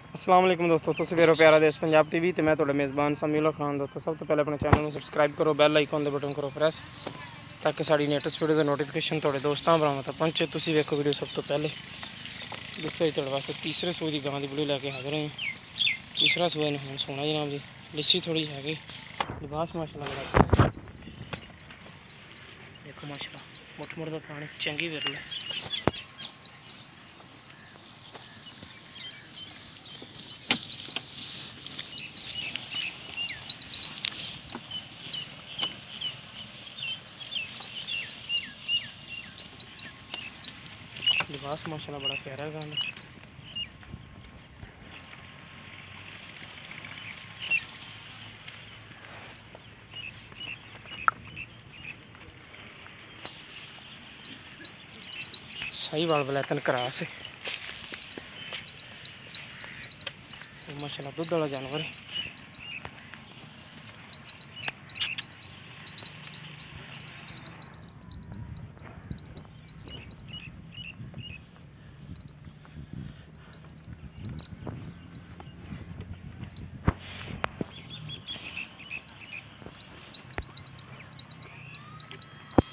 अस्सलाम वालेकुम दोस्तों, तुसीं वेख रहे हो प्यारा देश पंजाब टीवी ते मैं तुहाडा मेज़बान समीउल्लाह खान। दोस्तों सब तो पहले अपने चैनल में सबसक्राइब करो, बैल आइकन दे बटन करो प्रेस ताकि साड़ी लेटेस्ट वीडियो का नोटिफिकेशन तुहाडे दोस्तां भरावां तक पहुंचे। तुसीं वेखो वीडियो सब तो पहले। दोस्तों ये तुहाडे वास्ते तीसरे सूए की गां की वीडियो लैके हाजिर हैं। तीसरा सूआ ने हुण सोना जनाब जी, लिस्सी थोड़ी हैगी, लिबास माशाल्लाह बड़ा देखो माशाल्लाह, मुठ मुठ का पानी चंगी विरल है। लिबास माशाल्लाह बड़ा प्यारा है गाना। सही वाल बलैतन क्रास है माशाल्लाह, दूध वाला जानवर है।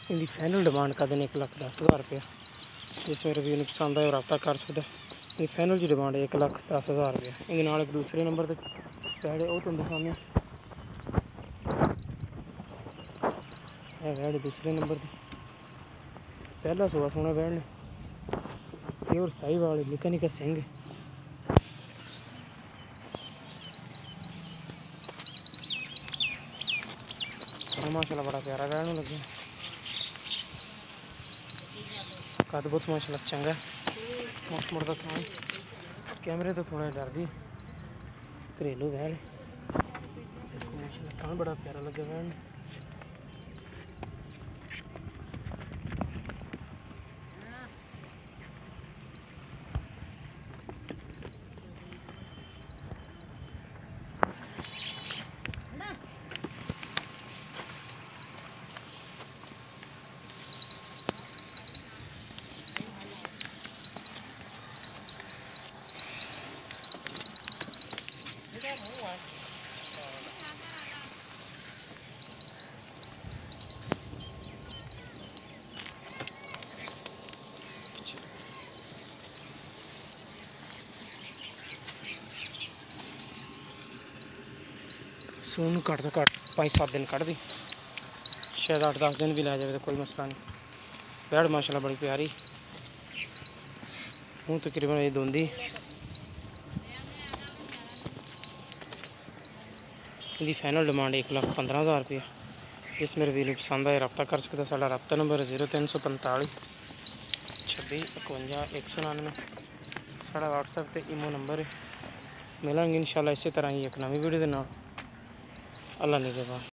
इनकी फाइनल डिमांड कर देने 1,10,000 रुपया। जिस मेरे भी पसंद आए रब्ता कर सकता। ये फाइनल की डिमांड है 1,10,000 रुपया। इनके नाल एक दूसरे नंबर पर पैड़े वो तुम दिखाने वैड दूसरे नंबर पर पहला सुबह सोना वैड ने प्योर साई वाले निका निका सिंह माशाल्लाह बड़ा प्यारा वैड लगे। कद बहुत माशाल्लाह चंगा मुठ मुठ का खान कैमरे तो थोड़ा डरदी घरेलू वैल माशाल्लाह खान बड़ा प्यारा लगे वैन। सून घट तो घट 5-7 दिन कट दी, शायद 8-10 दिन भी लै जाए तो कोई मसला नहीं। बैड़ माशाल्लाह बड़ी प्यारी, हूँ तकरीबन ये दोंदी। इनकी फाइनल डिमांड 1,15,000 रुपया। जिस मेरे वीर पसंद आए रब्ता कर सकता। साडा रब्ता नंबर 0345 26 51 199 साडा व्हाट्सएप ते ईमो नंबर है। मिलेंगे इंशाल्लाह इसी तरह ही एक नवी वीडियो के नाल। अल्लाह निगहबान।